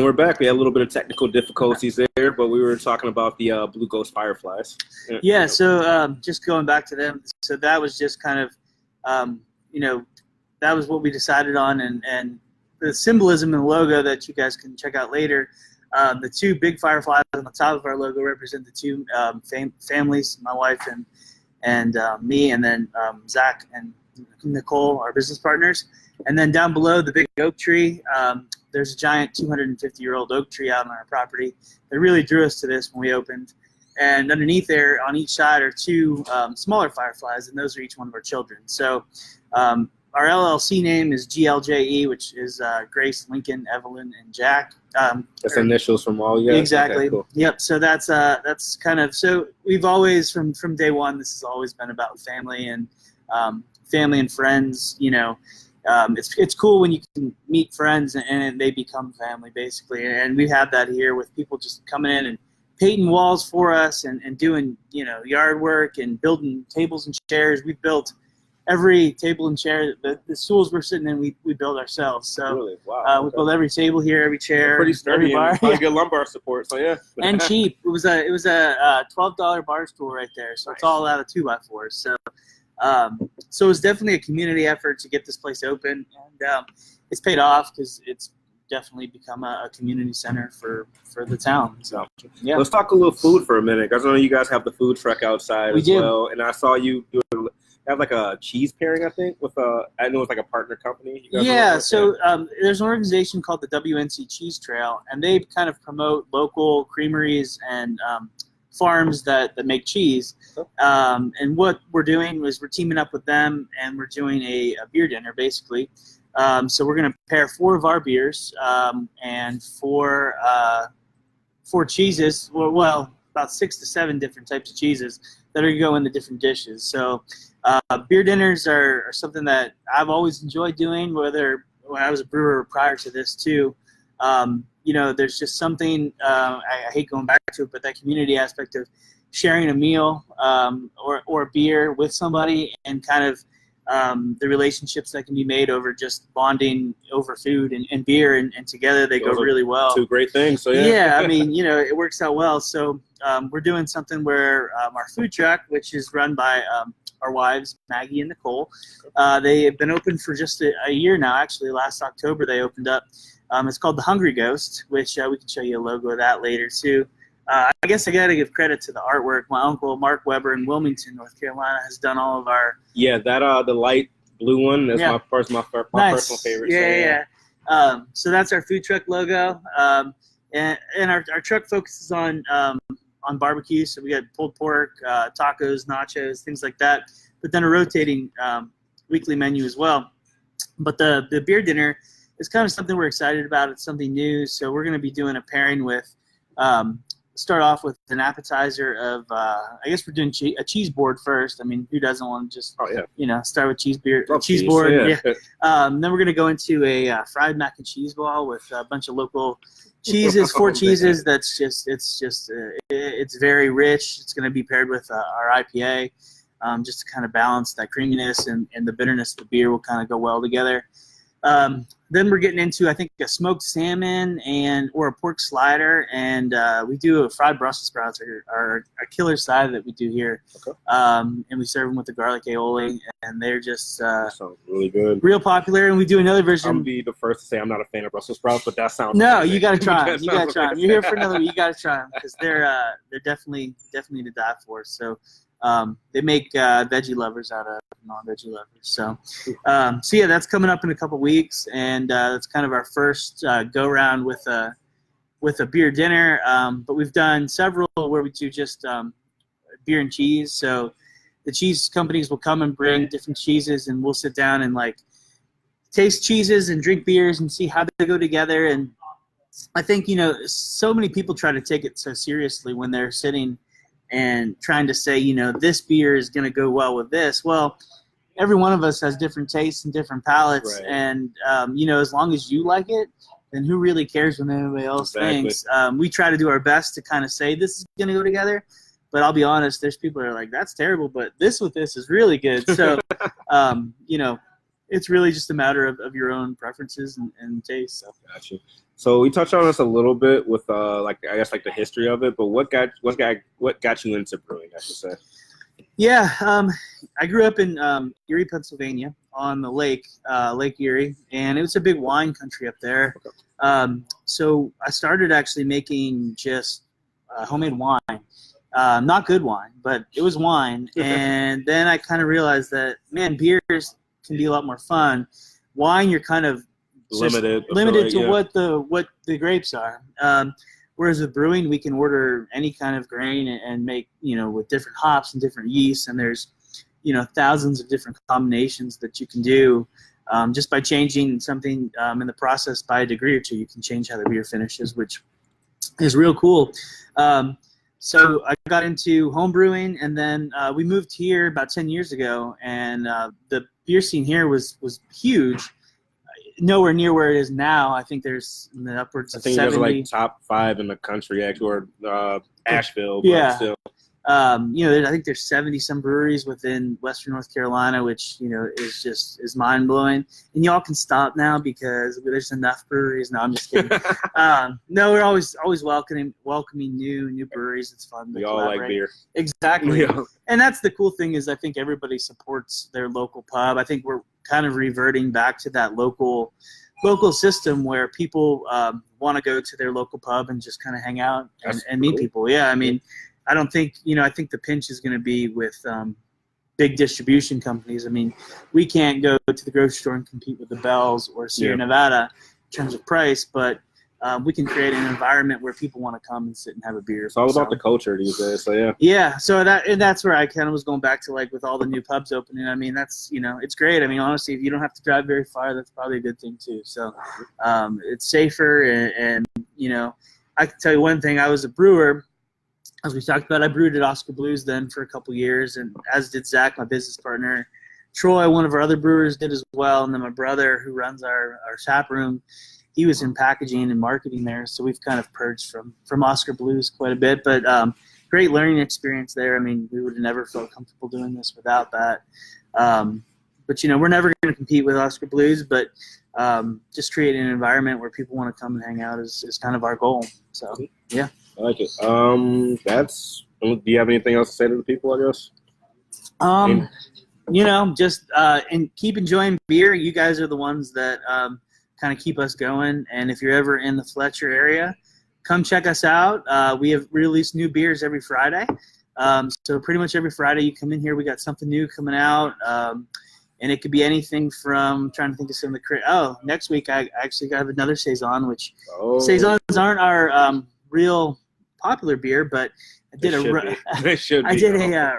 we're back. We had a little bit of technical difficulties there, but we were talking about the Blue Ghost Fireflies. Yeah, so just going back to them, so that was just kind of, that was what we decided on, and the symbolism in the logo that you guys can check out later. The two big fireflies on the top of our logo represent the two families, my wife and me, and then Zach and Nicole, our business partners. And then down below, the big oak tree, there's a giant 250-year-old oak tree out on our property that really drew us to this when we opened. And underneath there, on each side, are two smaller fireflies, and those are each one of our children. So our LLC name is GLJE, which is Grace, Lincoln, Evelyn, and Jack. That's initials from all you guys? Exactly. Okay, cool. Yep. So that's kind of, so we've always, from day one, this has always been about family and friends. It's cool when you can meet friends and they become family, basically. And we have that here with people just coming in and painting walls for us and doing, yard work and building tables and chairs. We've built every table and chair. The stools we're sitting in, we build ourselves. So really? Wow. we build every table here, every chair, pretty sturdy, every bar. Probably good lumbar support. So yeah, and cheap. It was a $12 bar stool right there. So nice. It's all out of 2x4s. So it was definitely a community effort to get this place open, and it's paid off because it's definitely become a community center for the town. So yeah, let's talk a little food for a minute, because I know you guys have the food truck outside well, and I saw you have like a cheese pairing, I think, with I know it's like a partner company. Yeah, so there's an organization called the WNC Cheese Trail, and they kind of promote local creameries and farms that make cheese. And what we're doing is we're teaming up with them, and we're doing a beer dinner, basically. So we're going to pair 4 of our beers and 4 cheeses, well, about 6 to 7 different types of cheeses that are going to go in the different dishes. So beer dinners are something that I've always enjoyed doing, whether when I was a brewer prior to this too. There's just something, I hate going back to it, but that community aspect of sharing a meal or a beer with somebody, and kind of the relationships that can be made over just bonding over food and beer, and together they go really well. 2 great things. So yeah. Yeah, I mean, it works out well. So we're doing something where our food truck, which is run by our wives, Maggie and Nicole, they have been open for just a year now. Actually, last October they opened up. It's called the Hungry Ghost, which we can show you a logo of that later too. I guess I got to give credit to the artwork. My uncle, Mark Weber in Wilmington, North Carolina, has done all of our... Yeah, the light blue one, that's my personal favorite. Yeah. So that's our food truck logo. And our truck focuses on barbecue. So we got pulled pork, tacos, nachos, things like that. But then a rotating weekly menu as well. But the beer dinner is kind of something we're excited about. It's something new. So we're going to be doing a pairing with... start off with an appetizer of, I guess we're doing a cheese board first. I mean, who doesn't want to just, start with cheese board. Yeah. Then we're going to go into a fried mac and cheese ball with a bunch of local cheeses, 4 cheeses. That's just, it's very rich. It's going to be paired with our IPA, just to kind of balance that creaminess, and the bitterness of the beer will kind of go well together. Then we're getting into, I think, a smoked salmon or a pork slider, and we do a fried Brussels sprouts, are a killer side that we do here. Okay. And we serve them with the garlic aioli, and they're just sounds really good, real popular. And we do another version. I'm be the first to say I'm not a fan of Brussels sprouts, but that sounds amazing. You got to try them. You got to try them. You're here for another week. You got to try them, because they're definitely to die for. So. They make veggie lovers out of non-veggie lovers. So yeah, that's coming up in a couple weeks, and that's kind of our first go-round with a beer dinner. But we've done several where we do just beer and cheese. So the cheese companies will come and bring different cheeses, and we'll sit down and taste cheeses and drink beers and see how they go together. And I think, so many people try to take it so seriously when they're sitting and trying to say, this beer is going to go well with this. Well, every one of us has different tastes and different palates. Right. And, as long as you like it, then who really cares what anybody else thinks? We try to do our best to kind of say this is going to go together. But I'll be honest, there's people that are like, that's terrible, but this with this is really good. So, it's really just a matter of your own preferences and taste. So. Gotcha. So we touched on this a little bit with like I guess like the history of it, but what got you into brewing, I should say? Yeah, I grew up in Erie, Pennsylvania, on the lake, Lake Erie, and it was a big wine country up there. So I started actually making just homemade wine. Not good wine, but it was wine. And then I kind of realized that, man, beers can be a lot more fun. Wine, you're kind of limited to what the grapes are. Whereas with brewing, we can order any kind of grain and make, with different hops and different yeasts, and there's, thousands of different combinations that you can do. Just by changing something in the process by a degree or two, you can change how the beer finishes, which is real cool. So I got into home brewing, and then we moved here about 10 years ago, and the beer scene here was huge. Nowhere near where it is now. I think there's in the upwards of 70. I think there's like top 5 in the country, actually, or Asheville. Yeah. Still. I think there's 70 some breweries within Western North Carolina, which is mind blowing. And y'all can stop now because there's enough breweries. No, I'm just kidding. No, we're always welcoming new breweries. It's fun. We all like beer. Exactly. Yeah. And that's the cool thing is I think everybody supports their local pub. I think we're kind of reverting back to that local system where people want to go to their local pub and just kind of hang out and meet people. Yeah, I mean, I don't think, I think the pinch is going to be with big distribution companies. I mean, we can't go to the grocery store and compete with the Bells or Sierra Nevada in terms of price, but we can create an environment where people want to come and sit and have a beer. It's all about the culture these days, so yeah. Yeah, so that's where I kind of was going back to, like, with all the new pubs opening. I mean, that's, it's great. I mean, honestly, if you don't have to drive very far, that's probably a good thing too. So it's safer, and I can tell you one thing. I was a brewer. As we talked about, I brewed at Oscar Blues then for a couple years, and as did Zach, my business partner. Troy, one of our other brewers, did as well, and then my brother, who runs our tap room, he was in packaging and marketing there, so we've kind of purged from Oscar Blues quite a bit, but great learning experience there. I mean, we would have never felt comfortable doing this without that. But, we're never going to compete with Oscar Blues, but just creating an environment where people want to come and hang out is kind of our goal. So, yeah. I like it. Do you have anything else to say to the people, I guess? Just and keep enjoying beer. You guys are the ones that kind of keep us going. And if you're ever in the Fletcher area, come check us out. We have released new beers every Friday. So pretty much every Friday you come in here, we got something new coming out. And it could be anything from trying to think of some of the next week I actually have another Saison, which Saisons aren't our real popular beer, but I did a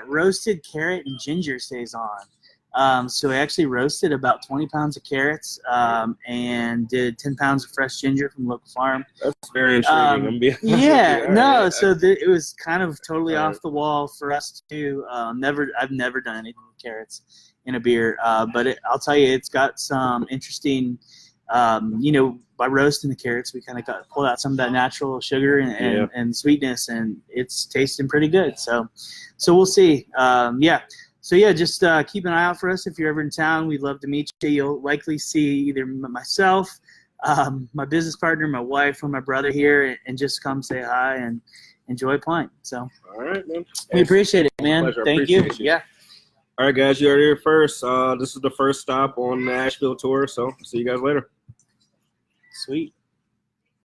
roasted carrot and ginger Saison. So I actually roasted about 20 pounds of carrots and did 10 pounds of fresh ginger from local farm. That's very intriguing. So it was kind of totally off the wall for us to I've never done anything with carrots in a beer, but I'll tell you, it's got some interesting. By roasting the carrots, we kind of pulled out some of that natural sugar and sweetness, and it's tasting pretty good. So we'll see. Just keep an eye out for us if you're ever in town. We'd love to meet you. You'll likely see either myself, my business partner, my wife, or my brother here, and just come say hi and enjoy a pint. So, all right, man. We appreciate it, man. Pleasure. Thank you. Yeah. All right, guys, you heard it here first. This is the first stop on the Asheville tour, so see you guys later. Sweet.